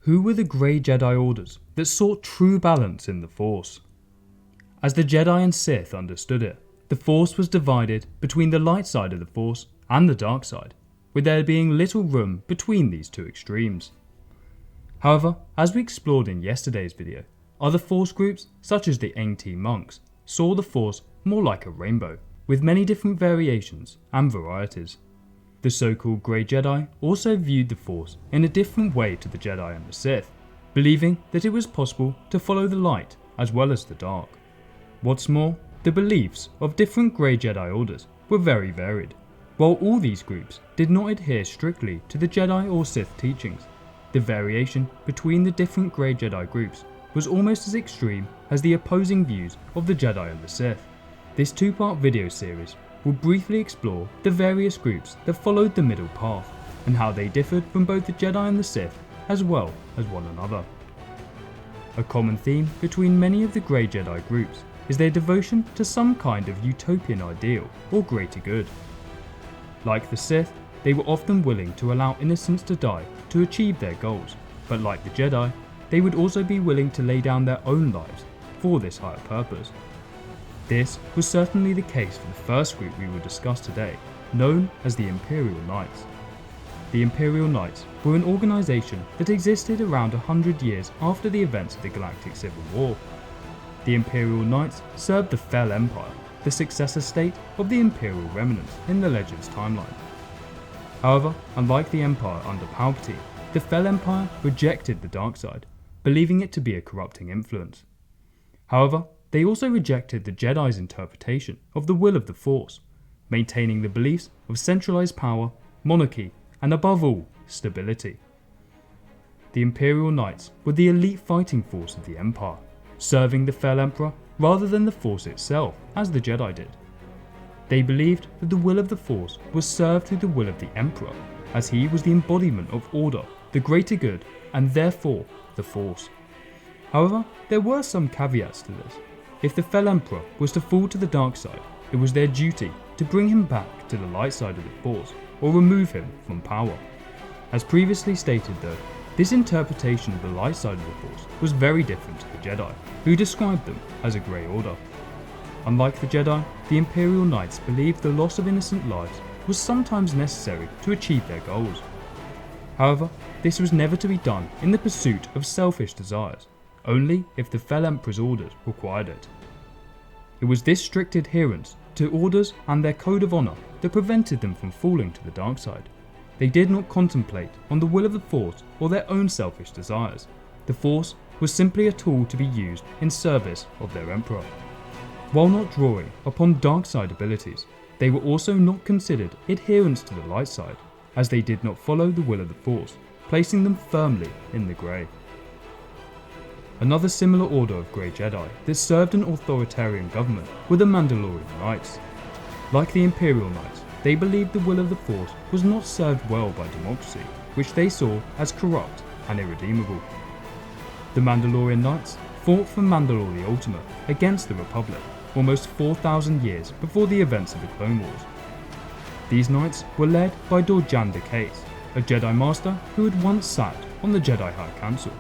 Who were the Grey Jedi Orders that sought true balance in the Force? As the Jedi and Sith understood it, the Force was divided between the light side of the Force and the dark side, with there being little room between these two extremes. However, as we explored in yesterday's video, other Force groups, such as the aing-tii monks, saw the Force more like a rainbow, with many different variations and varieties. The so-called Grey Jedi also viewed the Force in a different way to the Jedi and the Sith, believing that it was possible to follow the light as well as the dark. What's more, the beliefs of different Grey Jedi orders were very varied. While all these groups did not adhere strictly to the Jedi or Sith teachings, the variation between the different Grey Jedi groups was almost as extreme as the opposing views of the Jedi and the Sith. This two-part video series will briefly explore the various groups that followed the middle path and how they differed from both the Jedi and the Sith as well as one another. A common theme between many of the Grey Jedi groups is their devotion to some kind of utopian ideal or greater good. Like the Sith, they were often willing to allow innocents to die to achieve their goals, but like the Jedi, they would also be willing to lay down their own lives for this higher purpose. This was certainly the case for the first group we will discuss today, known as the Imperial Knights. The Imperial Knights were an organisation that existed around 100 years after the events of the Galactic Civil War. The Imperial Knights served the Fel Empire, the successor state of the Imperial Remnants in the Legends timeline. However, unlike the Empire under Palpatine, the Fel Empire rejected the dark side, believing it to be a corrupting influence. However, they also rejected the Jedi's interpretation of the will of the Force, maintaining the beliefs of centralized power, monarchy, and above all, stability. The Imperial Knights were the elite fighting force of the Empire, serving the Fel Emperor rather than the Force itself, as the Jedi did. They believed that the will of the Force was served through the will of the Emperor, as he was the embodiment of order, the greater good, and therefore the Force. However, there were some caveats to this. If the Fel Emperor was to fall to the dark side, it was their duty to bring him back to the light side of the Force, or remove him from power. As previously stated though, this interpretation of the light side of the Force was very different to the Jedi, who described them as a Grey Order. Unlike the Jedi, the Imperial Knights believed the loss of innocent lives was sometimes necessary to achieve their goals. However, this was never to be done in the pursuit of selfish desires, only if the Fel Emperor's orders required it. It was this strict adherence to orders and their code of honour that prevented them from falling to the dark side. They did not contemplate on the will of the Force or their own selfish desires. The Force was simply a tool to be used in service of their Emperor. While not drawing upon dark side abilities, they were also not considered adherents to the light side, as they did not follow the will of the Force, placing them firmly in the grey. Another similar order of Grey Jedi that served an authoritarian government were the Mandalorian Knights. Like the Imperial Knights, they believed the will of the Force was not served well by democracy, which they saw as corrupt and irredeemable. The Mandalorian Knights fought for Mandalore the Ultimate against the Republic almost 4,000 years before the events of the Clone Wars. These knights were led by Dorjan Case, a Jedi Master who had once sat on the Jedi High Council.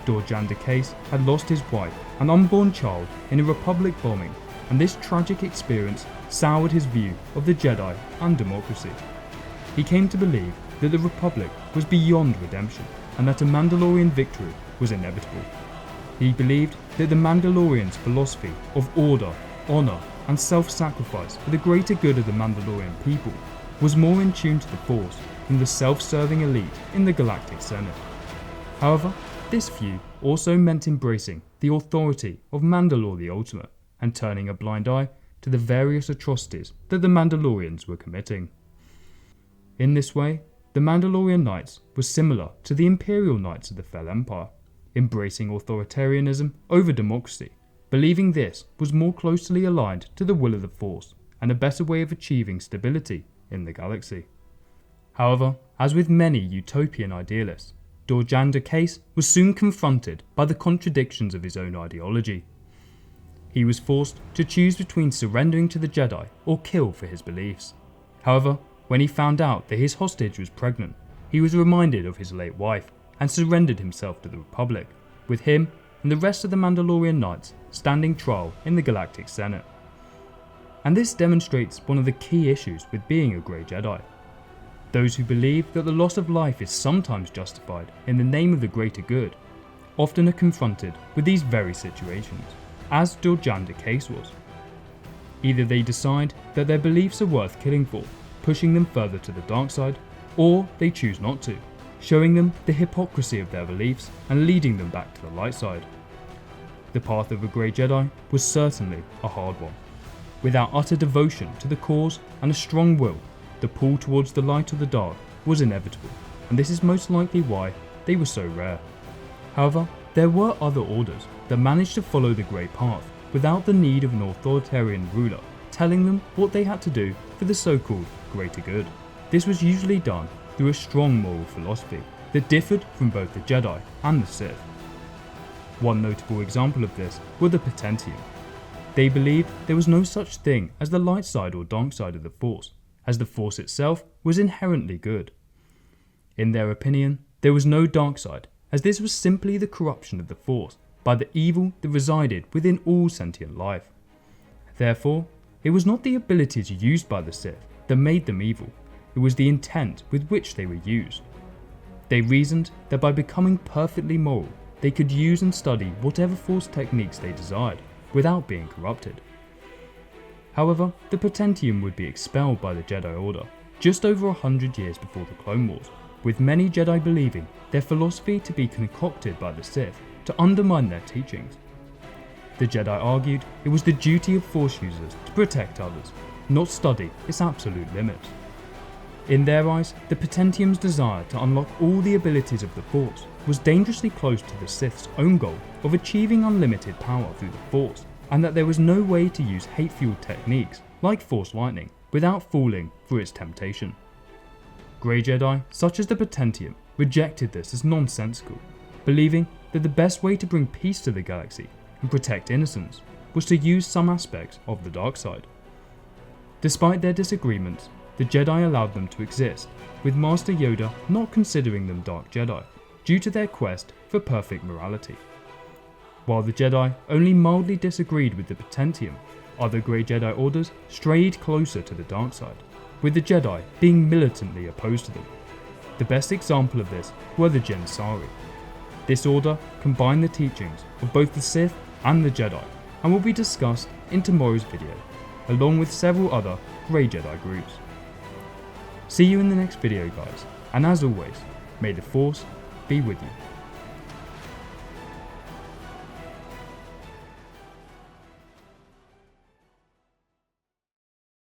Dorjan Case had lost his wife and unborn child in a Republic bombing, and this tragic experience soured his view of the Jedi and democracy. He came to believe that the Republic was beyond redemption and that a Mandalorian victory was inevitable. He believed that the Mandalorians' philosophy of order, honour and self-sacrifice for the greater good of the Mandalorian people was more in tune to the Force than the self-serving elite in the Galactic Senate. However, this view also meant embracing the authority of Mandalore the Ultimate and turning a blind eye to the various atrocities that the Mandalorians were committing. In this way, the Mandalorian Knights were similar to the Imperial Knights of the Fel Empire, embracing authoritarianism over democracy, believing this was more closely aligned to the will of the Force and a better way of achieving stability in the galaxy. However, as with many utopian idealists, Dorjan Case was soon confronted by the contradictions of his own ideology. He was forced to choose between surrendering to the Jedi or kill for his beliefs. However, when he found out that his hostage was pregnant, he was reminded of his late wife and surrendered himself to the Republic, with him and the rest of the Mandalorian Knights standing trial in the Galactic Senate. And this demonstrates one of the key issues with being a Grey Jedi. Those who believe that the loss of life is sometimes justified in the name of the greater good often are confronted with these very situations, as Jorjan de Case was. Either they decide that their beliefs are worth killing for, pushing them further to the dark side, or they choose not to, showing them the hypocrisy of their beliefs and leading them back to the light side. The path of a Grey Jedi was certainly a hard one. Without utter devotion to the cause and a strong will, the pull towards the light or the dark was inevitable, and this is most likely why they were so rare. However, there were other orders that managed to follow the Grey Path without the need of an authoritarian ruler telling them what they had to do for the so-called greater good. This was usually done through a strong moral philosophy that differed from both the Jedi and the Sith. One notable example of this were the potentium. They believed there was no such thing as the light side or dark side of the Force, as the Force itself was inherently good. In their opinion, there was no dark side, as this was simply the corruption of the Force by the evil that resided within all sentient life. Therefore, it was not the abilities used by the Sith that made them evil, it was the intent with which they were used. They reasoned that by becoming perfectly moral, they could use and study whatever Force techniques they desired, without being corrupted. However, the potentium would be expelled by the Jedi Order just over 100 years before the Clone Wars, with many Jedi believing their philosophy to be concocted by the Sith to undermine their teachings. The Jedi argued it was the duty of Force users to protect others, not study its absolute limits. In their eyes, the potentium's desire to unlock all the abilities of the Force was dangerously close to the Sith's own goal of achieving unlimited power through the Force, and that there was no way to use hate-fueled techniques like Force lightning without falling for its temptation. Grey Jedi, such as the potentium, rejected this as nonsensical, believing that the best way to bring peace to the galaxy and protect innocence was to use some aspects of the dark side. Despite their disagreements, the Jedi allowed them to exist, with Master Yoda not considering them Dark Jedi due to their quest for perfect morality. While the Jedi only mildly disagreed with the potentium, other Grey Jedi orders strayed closer to the dark side, with the Jedi being militantly opposed to them. The best example of this were the Jensari. This order combined the teachings of both the Sith and the Jedi and will be discussed in tomorrow's video, along with several other Grey Jedi groups. See you in the next video guys, and as always, may the Force be with you.